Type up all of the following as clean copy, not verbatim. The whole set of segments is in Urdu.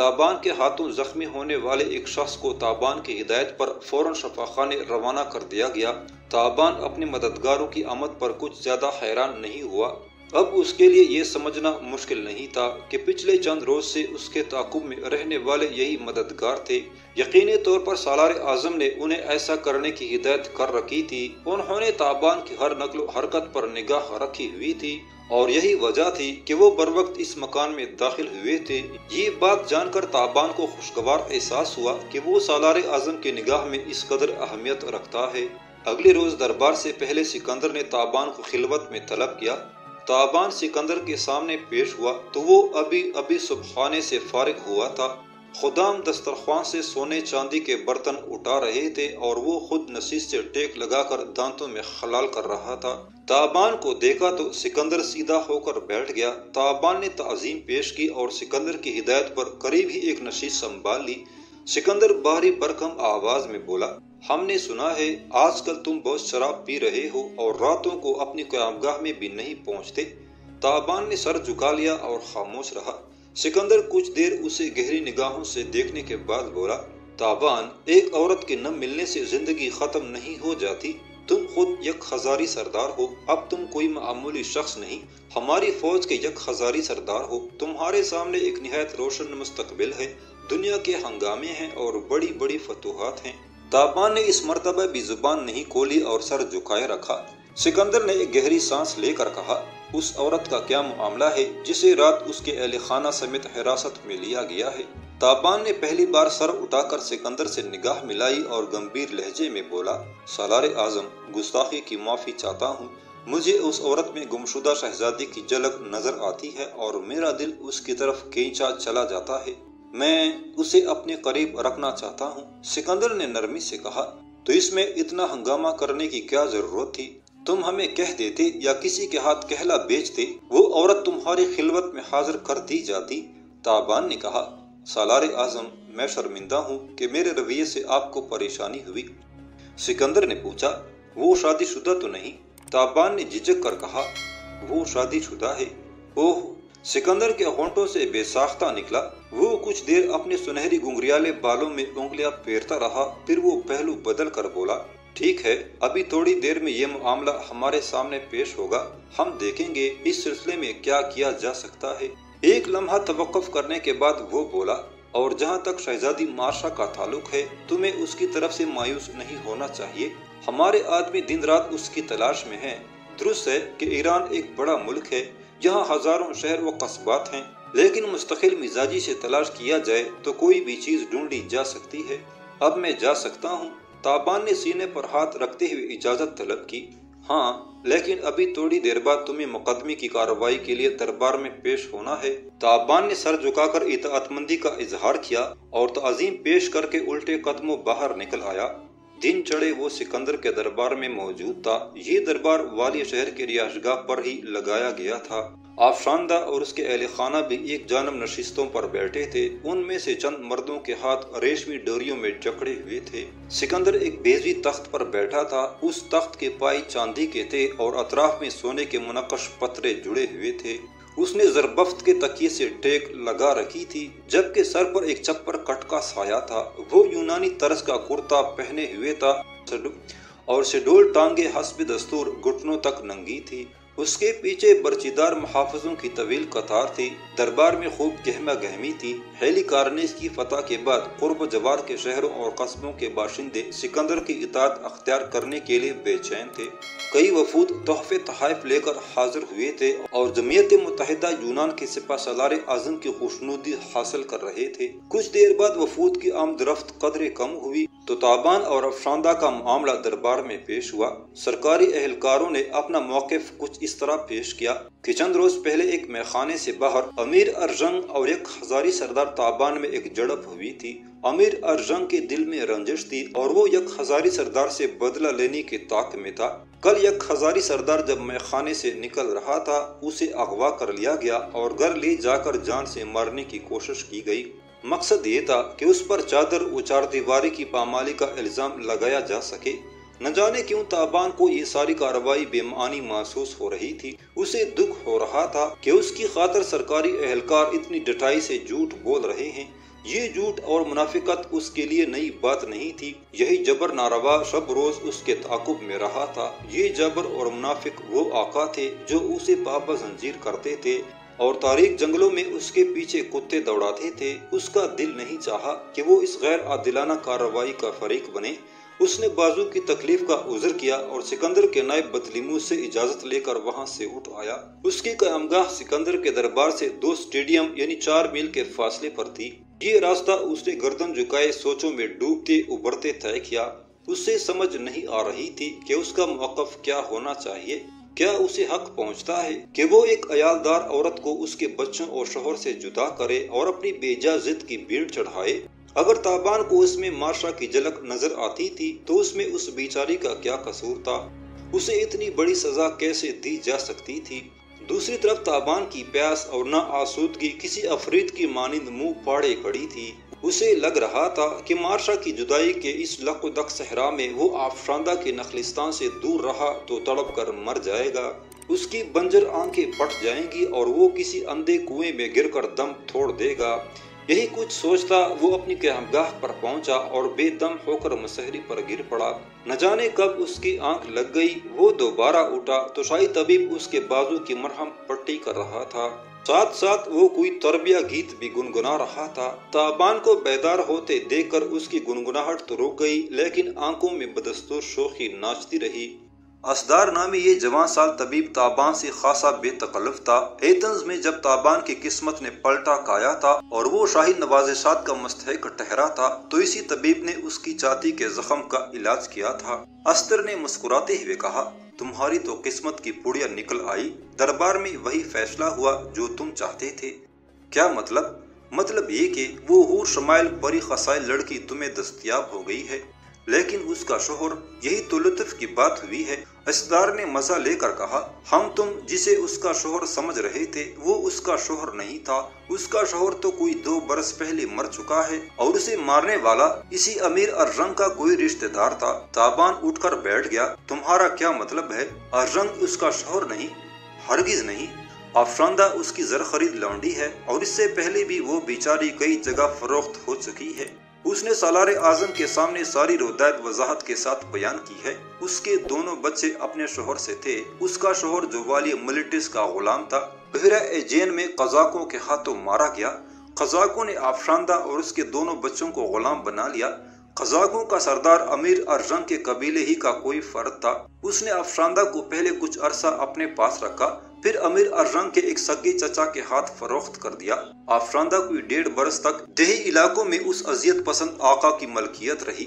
تابان کے ہاتھوں زخمی ہونے والے ایک شخص کو تابان کی ہدایت پر فوراً شفاخانے روانہ کر دیا گیا۔ تابان اپنے مددگاروں کی آمد پر کچھ زیادہ حیران نہیں ہوا۔ اب اس کے لیے یہ سمجھنا مشکل نہیں تھا کہ پچھلے چند روز سے اس کے تعاقب میں رہنے والے یہی مددگار تھے۔ یقینی طور پر سالار اعظم نے انہیں ایسا کرنے کی ہدایت کر رکھی تھی۔ انہوں نے تابان کی ہر نقل و حرکت پر نگاہ رکھی ہوئی تھی اور یہی وجہ تھی کہ وہ بروقت اس مکان میں داخل ہوئے تھے۔ یہ بات جان کر تابان کو خوشگوار احساس ہوا کہ وہ سالار اعظم کی نگاہ میں اس قدر اہمیت رکھتا ہے۔ اگلے روز دربار سے پہلے سکندر نے تابان کو خلوت میں طلب کیا۔ تابان سکندر کے سامنے پیش ہوا تو وہ ابھی صبحانے سے فارغ ہوا تھا۔ خدام دسترخوان سے سونے چاندی کے برتن اٹھا رہے تھے اور وہ خود نشیز سے ٹیک لگا کر دانتوں میں خلال کر رہا تھا۔ تابان کو دیکھا تو سکندر سیدھا ہو کر بیٹھ گیا۔ تابان نے تعظیم پیش کی اور سکندر کی ہدایت پر قریب ہی ایک نشیز سنبھال لی۔ سکندر بھاری برکم آواز میں بولا، ہم نے سنا ہے آج کل تم بہت شراب پی رہے ہو اور راتوں کو اپنی قیامگاہ میں بھی نہیں پہنچتے۔ تابان نے سر جھکا لیا اور خاموش رہا۔ سکندر کچھ دیر اسے گہری نگاہوں سے دیکھنے کے بعد بولا، تابان، ایک عورت کے نہ ملنے سے زندگی ختم نہیں ہو جاتی۔ تم خود یک ہزاری سردار ہو، اب تم کوئی معمولی شخص نہیں، ہماری فوج کے یک ہزاری سردار ہو۔ تمہارے سامنے ایک نہایت روشن مستقبل ہے، دنیا کے ہنگامے ہیں اور بڑی بڑی فتوحات ہیں۔ تابان نے اس مرتبہ بھی زبان نہیں کھولی اور سر جھکائے رکھا۔ سکندر نے ایک گہری سانس لے کر کہا، اس عورت کا کیا معاملہ ہے جسے رات اس کے اہل خانہ سمیت حراست میں لیا گیا ہے؟ تابان نے پہلی بار سر اٹھا کر سکندر سے نگاہ ملائی اور گمبھیر لہجے میں بولا، سالار اعظم، گستاخی کی معافی چاہتا ہوں۔ مجھے اس عورت میں گمشدہ شہزادی کی جھلک نظر آتی ہے اور میرا دل اس کی طرف کھینچا چلا جاتا ہے۔ میں اسے اپنے قریب رکھنا چاہتا ہوں۔ سکندر نے نرمی سے کہا، تو اس میں اتنا ہنگامہ کرنے کی کیا ضرورت تھی؟ تم ہمیں کہہ دیتے یا کسی کے ہاتھ کہلا بیچتے، وہ عورت تمہاری خلوت میں حاضر کر دی جاتی۔ تابان نے کہا، سالار اعظم، میں شرمندہ ہوں کہ میرے رویے سے آپ کو پریشانی ہوئی۔ سکندر نے پوچھا، وہ شادی شدہ تو نہیں؟ تابان نے جھجک کر کہا، وہ شادی شدہ ہے۔ اوہ! سکندر کے ہونٹوں سے بے ساختہ نکلا۔ وہ کچھ دیر اپنے سنہری گنگریالے بالوں میں انگلیاں پھیرتا رہا، پھر وہ پہلو بدل کر بولا، ٹھیک ہے، ابھی تھوڑی دیر میں یہ معاملہ ہمارے سامنے پیش ہوگا، ہم دیکھیں گے اس سلسلے میں کیا کیا جا سکتا ہے۔ ایک لمحہ توقف کرنے کے بعد وہ بولا، اور جہاں تک شہزادی مارشا کا تعلق ہے، تمہیں اس کی طرف سے مایوس نہیں ہونا چاہیے۔ ہمارے آدمی دن رات اس کی تلاش میں ہیں۔ درست ہے کہ ایران ایک بڑا ملک ہے، یہاں ہزاروں شہر و قصبات ہیں، لیکن مستقل مزاجی سے تلاش کیا جائے تو کوئی بھی چیز ڈھونڈی جا سکتی ہے۔ اب میں جا سکتا ہوں؟ تابان نے سینے پر ہاتھ رکھتے ہوئے اجازت طلب کی۔ ہاں، لیکن ابھی تھوڑی دیر بعد تمہیں مقدمے کی کارروائی کے لیے دربار میں پیش ہونا ہے۔ تابان نے سر جھکا کر اطاعت مندی کا اظہار کیا اور تعظیم پیش کر کے الٹے قدموں باہر نکل آیا۔ دن چڑھے وہ سکندر کے دربار میں موجود تھا۔ یہ دربار والی شہر کے رہائش گاہ پر ہی لگایا گیا تھا۔ آفشاندہ اور اس کے اہل خانہ بھی ایک جانب نشستوں پر بیٹھے تھے، ان میں سے چند مردوں کے ہاتھ ریشمی ڈوریوں میں جکڑے ہوئے تھے۔ سکندر ایک بیضوی تخت پر بیٹھا تھا، اس تخت کے پائی چاندی کے تھے اور اطراف میں سونے کے منقش پترے جڑے ہوئے تھے۔ اس نے زربفت کے تکیے سے ٹیک لگا رکھی تھی، جبکہ سر پر ایک چپر کٹ کا سایہ تھا۔ وہ یونانی طرز کا کرتا پہنے ہوئے تھا اور شڈول ٹانگیں حسب دستور گھٹنوں تک ننگی تھی۔ اس کے پیچھے برچیدار محافظوں کی طویل قطار تھی۔ دربار میں خوب گہما گہمی تھی۔ ہیلی کارنیس کی فتح کے بعد قرب و جوار کے شہروں اور قصبوں کے باشندے سکندر کی اطاعت اختیار کرنے کے لیے بے چین تھے۔ کئی وفود تحفے تحائف لے کر حاضر ہوئے تھے اور جمعیت متحدہ یونان کے سپہ سالار اعظم کی خوشنودی حاصل کر رہے تھے۔ کچھ دیر بعد وفود کی آمد رفت قدرے کم ہوئی تو تابان اور افشاندہ کا معاملہ دربار میں پیش ہوا۔ سرکاری اہلکاروں نے اپنا موقف کچھ اس طرح پیش کیا کہ چند روز پہلے ایک میخانے سے باہر امیر ارجنگ اور یک ہزاری سردار تابان میں ایک جھڑپ ہوئی تھی۔ امیر ارجنگ کے دل میں رنجش تھی اور وہ یک ہزاری سردار سے بدلہ لینے کے طاق میں تھا۔ کل یک ہزاری سردار جب میخانے سے نکل رہا تھا، اسے اغوا کر لیا گیا اور گھر لے جا کر جان سے مارنے کی کوشش کی گئی۔ مقصد یہ تھا کہ اس پر چادر و چار دیواری کی پامالی کا الزام لگایا جا سکے۔ نہ جانے کیوں تابان کو یہ ساری کارروائی بے معنی محسوس ہو رہی تھی۔ اسے دکھ ہو رہا تھا کہ اس کی خاطر سرکاری اہلکار اتنی ڈٹائی سے جھوٹ بول رہے ہیں۔ یہ جھوٹ اور منافقت اس کے لیے نئی بات نہیں تھی، یہی جبر ناروا شب روز اس کے تعاقب میں رہا تھا۔ یہ جبر اور منافق وہ آقا تھے جو اسے پابند زنجیر کرتے تھے اور تاریک جنگلوں میں اس کے پیچھے کتے دوڑاتے تھے۔ اس کا دل نہیں چاہا کہ وہ اس غیر عادلانہ کارروائی کا فریق بنے۔ اس نے بازو کی تکلیف کا عذر کیا اور سکندر کے نائب بطلیموس سے اجازت لے کر وہاں سے اٹھ آیا۔ اس کی قیامگاہ سکندر کے دربار سے 2 اسٹیڈیم یعنی 4 میل کے فاصلے پر تھی۔ یہ راستہ اس نے گردن جھکائے سوچوں میں ڈوبتے ابھرتے طے کیا۔ اسے سمجھ نہیں آ رہی تھی کہ اس کا موقف کیا ہونا چاہیے۔ کیا اسے حق پہنچتا ہے کہ وہ ایک عیالدار عورت کو اس کے بچوں اور شوہر سے جدا کرے اور اپنی بے جا ضد کی بھیڑ چڑھائے؟ اگر تابان کو اس میں مارشا کی جھلک نظر آتی تھی تو اس میں اس بیچاری کا کیا قصور تھا؟ اسے اتنی بڑی سزا کیسے دی جا سکتی تھی؟ دوسری طرف تابان کی پیاس اور نا آسودگی کسی افرید کی مانند منہ پاڑے کھڑی تھی۔ اسے لگ رہا تھا کہ مارشا کی جدائی کے اس لق و دق صحرا میں وہ آفشاندہ کے نخلستان سے دور رہا تو تڑپ کر مر جائے گا۔ اس کی بنجر آنکھیں پھٹ جائیں گی اور وہ کسی اندھے کنویں میں گر کر دم توڑ دے گا۔ یہی کچھ سوچتا وہ اپنی قیامگاہ پر پہنچا اور بے دم ہو کر مسحری پر گر پڑا۔ نہ جانے کب اس کی آنکھ لگ گئی۔ وہ دوبارہ اٹھا تو شاہی طبیب اس کے بازو کی مرہم پٹی کر رہا تھا۔ ساتھ ساتھ وہ کوئی تربیہ گیت بھی گنگنا رہا تھا۔ تابان کو بیدار ہوتے دیکھ کر اس کی گنگناہٹ تو رک گئی لیکن آنکھوں میں بدستور شوخی ناچتی رہی۔ اسدار نامی یہ جوان سال طبیب تابان سے خاصا بے تکلف تھا۔ ایتھنز میں جب تابان کی قسمت نے پلٹا کھایا تھا اور وہ شاہی نوازشات کا مستحق ٹھہرا تھا تو اسی طبیب نے اس کی چھاتی کے زخم کا علاج کیا تھا۔ استر نے مسکراتے ہوئے کہا، تمہاری تو قسمت کی پڑیا نکل آئی۔ دربار میں وہی فیصلہ ہوا جو تم چاہتے تھے۔ کیا مطلب؟ مطلب یہ کہ وہ حور شمائل بڑی خسائل لڑکی تمہیں دستیاب ہو گئی ہے، لیکن اس کا شوہر، یہی تو لطف کی بات ہوئی ہے۔ اسدار نے مزہ لے کر کہا، ہم تم جسے اس کا شوہر سمجھ رہے تھے وہ اس کا شوہر نہیں تھا۔ اس کا شوہر تو کوئی 2 برس پہلے مر چکا ہے اور اسے مارنے والا اسی امیر ارجنگ کا کوئی رشتہ دار تھا۔ تابان اٹھ کر بیٹھ گیا۔ تمہارا کیا مطلب ہے؟ ارجنگ اس کا شوہر نہیں؟ ہرگز نہیں۔ آفشاندہ اس کی زر خرید لونڈی ہے اور اس سے پہلے بھی وہ بیچاری کئی جگہ فروخت ہو چکی ہے۔ اس نے سالار اعظم کے سامنے ساری روایت وضاحت کے ساتھ بیان کی ہے۔ اس کے دونوں بچے اپنے شوہر سے تھے۔ اس کا شوہر جو والی ملیٹس کا غلام تھا، بحیرہ ایجین میں قزاقوں کے ہاتھوں مارا گیا۔ قزاقوں نے آفشاندہ اور اس کے دونوں بچوں کو غلام بنا لیا۔ قزاقوں کا سردار امیر ارجنگ کے قبیلے ہی کا کوئی فرد تھا۔ اس نے آفشاندہ کو پہلے کچھ عرصہ اپنے پاس رکھا، پھر امیر ارجنگ کے ایک سگے چچا کے ہاتھ فروخت کر دیا۔ آفشاندہ کوئی 1.5 برس تک دیہی علاقوں میں اس اذیت پسند آقا کی ملکیت رہی۔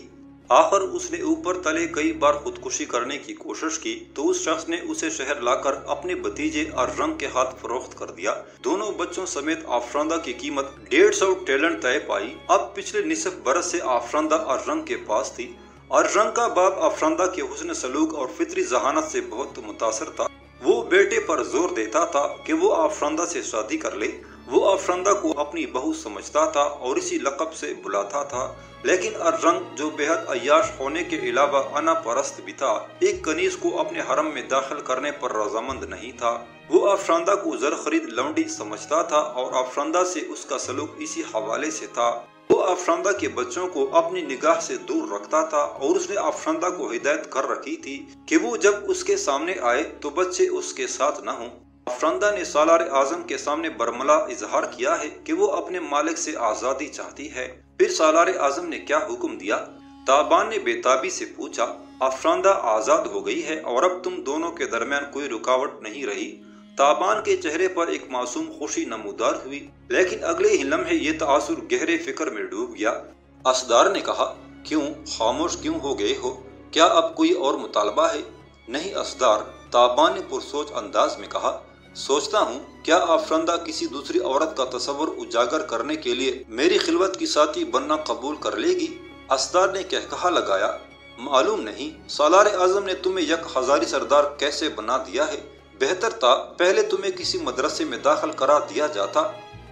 آخر اس نے اوپر تلے کئی بار خودکشی کرنے کی کوشش کی تو اس شخص نے اسے شہر لا کر اپنے بھتیجے ارجنگ کے ہاتھ فروخت کر دیا۔ دونوں بچوں سمیت آفشاندہ کی قیمت 150 ٹیلنٹ طے پائی۔ اب پچھلے نصف برس سے آفشاندہ ارجنگ کے پاس تھی۔ ارجنگ کا باپ آفشاندہ کے حسن سلوک اور فطری ذہانت سے بہت متاثر تھا۔ وہ بیٹے پر زور دیتا تھا کہ وہ آفشاندہ سے شادی کر لے۔ وہ آفشاندہ کو اپنی بہو سمجھتا تھا اور اسی لقب سے بلاتا تھا، لیکن ارجنگ جو بے حد عیاش ہونے کے علاوہ انا پرست بھی تھا، ایک کنیز کو اپنے حرم میں داخل کرنے پر رضامند نہیں تھا۔ وہ آفشاندہ کو زر خرید لونڈی سمجھتا تھا اور آفشاندہ سے اس کا سلوک اسی حوالے سے تھا۔ وہ آفشاندہ کے بچوں کو اپنی نگاہ سے دور رکھتا تھا اور اس نے آفشاندہ کو ہدایت کر رکھی تھی کہ وہ جب اس کے سامنے آئے تو بچے اس کے ساتھ نہ ہوں۔ آفشاندہ نے سالار اعظم کے سامنے برملا اظہار کیا ہے کہ وہ اپنے مالک سے آزادی چاہتی ہے۔ پھر سالار اعظم نے کیا حکم دیا؟ تابان نے بے تابی سے پوچھا۔ آفشاندہ آزاد ہو گئی ہے اور اب تم دونوں کے درمیان کوئی رکاوٹ نہیں رہی۔ تابان کے چہرے پر ایک معصوم خوشی نمودار ہوئی، لیکن اگلے ہی لمحے یہ تاثر گہرے فکر میں ڈوب گیا۔ اسدار نے کہا، کیوں خاموش کیوں ہو گئے ہو؟ کیا اب کوئی اور مطالبہ ہے؟ نہیں اسدار، تابان نے پرسوچ انداز میں کہا، سوچتا ہوں کیا آفشاندہ کسی دوسری عورت کا تصور اجاگر کرنے کے لیے میری خلوت کی ساتھی بننا قبول کر لے گی؟ اسدار نے کہا لگایا، معلوم نہیں سالار اعظم نے تمہیں یک ہزاری سردار کیسے بنا دیا ہے؟ بہتر تھا پہلے تمہیں کسی مدرسے میں داخل کرا دیا جاتا۔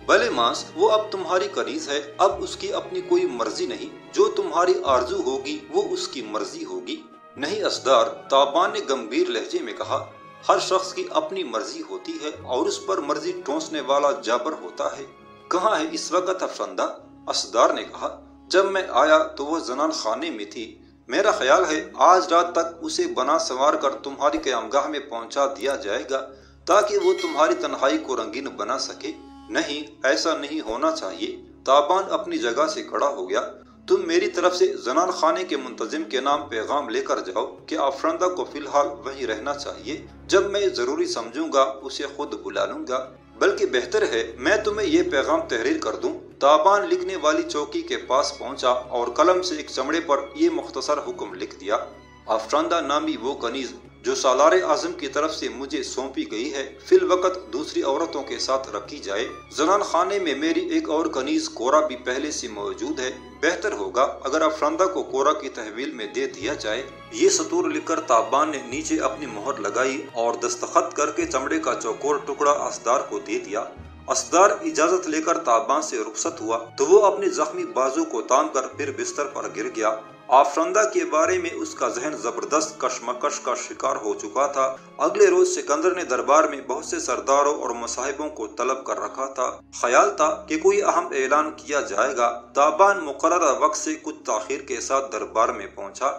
بھلے ماس وہ اب تمہاری کنیز ہے، اب اس کی اپنی کوئی مرضی نہیں، جو تمہاری آرزو ہوگی وہ اس کی مرضی ہوگی۔ نہیں اسدار، تابان نے گمبھیر لہجے میں کہا، ہر شخص کی اپنی مرضی ہوتی ہے اور اس پر مرضی ٹونسنے والا جابر ہوتا ہے۔ کہاں ہے اس وقت آفشاندہ؟ اسدار نے کہا، جب میں آیا تو وہ زنان خانے میں تھی۔ میرا خیال ہے آج رات تک اسے بنا سنوار کر تمہاری قیامگاہ میں پہنچا دیا جائے گا تاکہ وہ تمہاری تنہائی کو رنگین بنا سکے۔ نہیں، ایسا نہیں ہونا چاہیے۔ تابان اپنی جگہ سے کھڑا ہو گیا۔ تم میری طرف سے زنان خانے کے منتظم کے نام پیغام لے کر جاؤ کہ آفرندہ کو فی الحال وہیں رہنا چاہیے۔ جب میں ضروری سمجھوں گا اسے خود بلا لوں گا، بلکہ بہتر ہے میں تمہیں یہ پیغام تحریر کر دوں۔ تابان لکھنے والی چوکی کے پاس پہنچا اور قلم سے ایک چمڑے پر یہ مختصر حکم لکھ دیا: آفرندہ نامی وہ کنیز جو سالار اعظم کی طرف سے مجھے سونپی گئی ہے فی الوقت دوسری عورتوں کے ساتھ رکھی جائے۔ زنان خانے میں میری ایک اور کنیز کورا بھی پہلے سے موجود ہے۔ بہتر ہوگا اگر آفرندہ کو کورا کی تحویل میں دے دیا جائے۔ یہ سطور لکھ کر تابان نے نیچے اپنی مہر لگائی اور دستخط کر کے چمڑے کا چوکور ٹکڑا اسدار کو دے دیا۔ اسدار اجازت لے کر تابان سے رخصت ہوا تو وہ اپنے زخمی بازو کو تام کر پھر بستر پر گر گیا۔ آفرندہ کے بارے میں اس کا ذہن زبردست کشمکش کا شکار ہو چکا تھا۔ اگلے روز سکندر نے دربار میں بہت سے سرداروں اور مصاحبوں کو طلب کر رکھا تھا۔ خیال تھا کہ کوئی اہم اعلان کیا جائے گا۔ تابان مقررہ وقت سے کچھ تاخیر کے ساتھ دربار میں پہنچا۔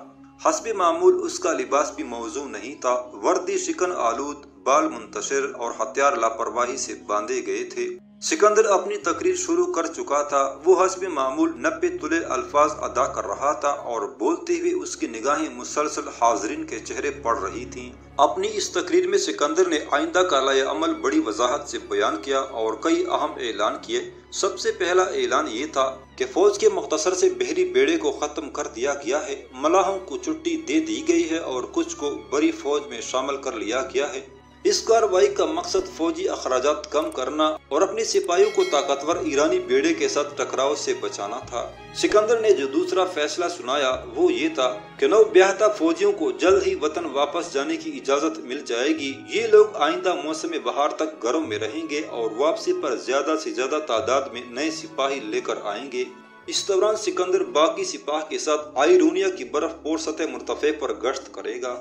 حسب معمول اس کا لباس بھی موزوں نہیں تھا۔ وردی شکن آلود، بال منتشر اور ہتھیار لاپرواہی سے باندھے گئے تھے۔ سکندر اپنی تقریر شروع کر چکا تھا۔ وہ حسب معمول 90 تلے الفاظ ادا کر رہا تھا اور بولتے ہوئے اس کی نگاہیں مسلسل حاضرین کے چہرے پڑ رہی تھیں۔ اپنی اس تقریر میں سکندر نے آئندہ کا لائحہ عمل بڑی وضاحت سے بیان کیا اور کئی اہم اعلان کیے۔ سب سے پہلا اعلان یہ تھا کہ فوج کے مختصر سے بحری بیڑے کو ختم کر دیا گیا ہے۔ ملاحوں کو چھٹی دے دی گئی ہے اور کچھ کو بڑی فوج میں شامل کر لیا گیا ہے۔ اس کارروائی کا مقصد فوجی اخراجات کم کرنا اور اپنے سپاہیوں کو طاقتور ایرانی بیڑے کے ساتھ ٹکراؤ سے بچانا تھا۔ سکندر نے جو دوسرا فیصلہ سنایا وہ یہ تھا کہ نو بیاہتا فوجیوں کو جلد ہی وطن واپس جانے کی اجازت مل جائے گی۔ یہ لوگ آئندہ موسم بہار تک گھروں میں رہیں گے اور واپسی پر زیادہ سے زیادہ تعداد میں نئے سپاہی لے کر آئیں گے۔ اس دوران سکندر باقی سپاہ کے ساتھ آئرونیا کی برف پور سطح مرتفع پر گشت کرے گا۔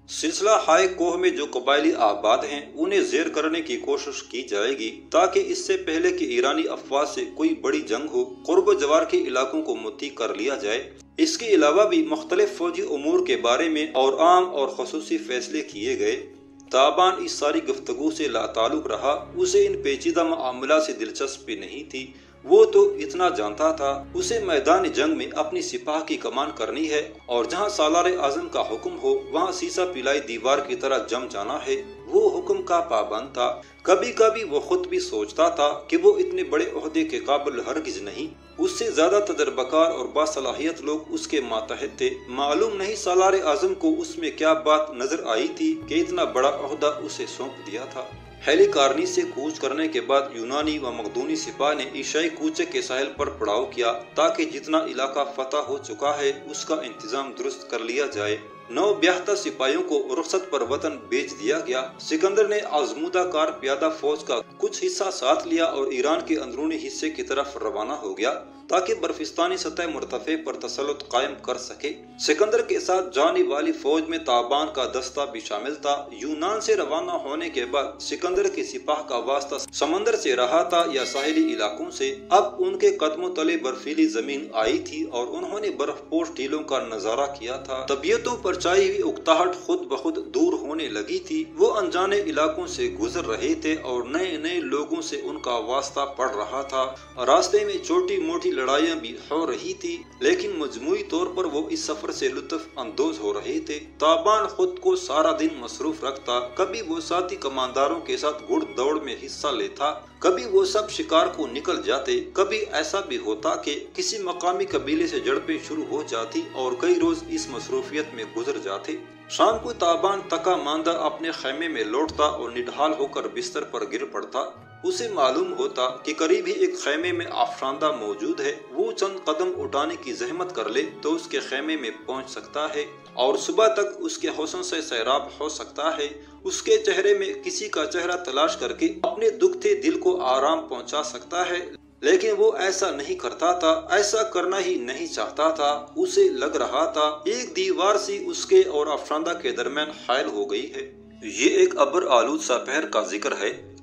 سلسلہ ہائے کوہ میں جو قبائلی آباد ہیں انہیں زیر کرنے کی کوشش کی جائے گی تاکہ اس سے پہلے کہ ایرانی افواج سے کوئی بڑی جنگ ہو قرب و جوار کے علاقوں کو مطیع کر لیا جائے۔ اس کے علاوہ بھی مختلف فوجی امور کے بارے میں اور عام اور خصوصی فیصلے کیے گئے۔ تابان اس ساری گفتگو سے لا تعلق رہا۔ اسے ان پیچیدہ معاملات سے دلچسپی نہیں تھی۔ وہ تو اتنا جانتا تھا اسے میدان جنگ میں اپنی سپاہ کی کمان کرنی ہے اور جہاں سالار اعظم کا حکم ہو وہاں سیسا پلائی دیوار کی طرح جم جانا ہے۔ وہ حکم کا پابند تھا۔ کبھی کبھی وہ خود بھی سوچتا تھا کہ وہ اتنے بڑے عہدے کے قابل ہرگز نہیں۔ اس سے زیادہ تجربہ کار اور باصلاحیت لوگ اس کے ماتحت تھے۔ معلوم نہیں سالار اعظم کو اس میں کیا بات نظر آئی تھی کہ اتنا بڑا عہدہ اسے سونپ دیا تھا۔ ہیلی کارنی سے کوچ کرنے کے بعد یونانی و مقدونی سپاہ نے ایشائی کوچے کے ساحل پر پڑاؤ کیا تاکہ جتنا علاقہ فتح ہو چکا ہے اس کا انتظام درست کر لیا جائے۔ نو بیاہتا سپاہیوں کو رخصت پر وطن بیچ دیا گیا۔ سکندر نے آزمودہ کار پیادہ فوج کا کچھ حصہ ساتھ لیا اور ایران کے اندرونی حصے کی طرف روانہ ہو گیا تاکہ برفستانی سطح مرتفع پر تسلط قائم کر سکے۔ سکندر کے ساتھ جانے والی فوج میں تابان کا دستہ بھی شامل تھا۔ یونان سے روانہ ہونے کے بعد سکندر کے سپاہ کا واسطہ سمندر سے رہا تھا یا ساحلی علاقوں سے۔ اب ان کے قدموں تلے برفیلی زمین آئی تھی اور انہوں نے برف پوش ٹیلوں کا نظارہ کیا تھا۔ طبیعتوں پر چھائی ہوئی اکتاہٹ خود بخود دور ہونے لگی تھی۔ وہ انجانے علاقوں سے گزر رہے تھے اور نئے نئے لوگوں سے ان کا واسطہ پڑ رہا تھا۔ راستے میں چھوٹی موٹی لڑائیاں بھی ہو رہی تھی لیکن مجموعی طور پر وہ اس سفر سے لطف اندوز ہو رہے تھے۔ تابان خود کو سارا دن مصروف رکھتا۔ کبھی وہ ساتھی کمانداروں کے ساتھ گھڑ دوڑ میں حصہ لیتا، کبھی وہ سب شکار کو نکل جاتے۔ کبھی ایسا بھی ہوتا کہ کسی مقامی قبیلے سے جھڑپیں شروع ہو جاتی اور کئی روز اس مصروفیت میں گزر جاتے۔ شام کو تابان تکا ماندہ اپنے خیمے میں لوٹتا اور نڈھال ہو کر بستر پر گر پڑتا۔ اسے معلوم ہوتا کہ قریب ہی ایک خیمے میں آفرندہ موجود ہے۔ وہ چند قدم اٹھانے کی زحمت کر لے تو اس کے خیمے میں پہنچ سکتا ہے اور صبح تک اس کے حسن سے سیراب ہو سکتا ہے۔ اس کے چہرے میں کسی کا چہرہ تلاش کر کے اپنے دکھتے دل کو آرام پہنچا سکتا ہے، لیکن وہ ایسا نہیں کرتا تھا، ایسا کرنا ہی نہیں چاہتا تھا۔ اسے لگ رہا تھا ایک دیوار سی اس کے اور آفرندہ کے درمیان حائل ہو گئی ہے۔ یہ ایک ابر آلود سا پہر کا ذکر ہے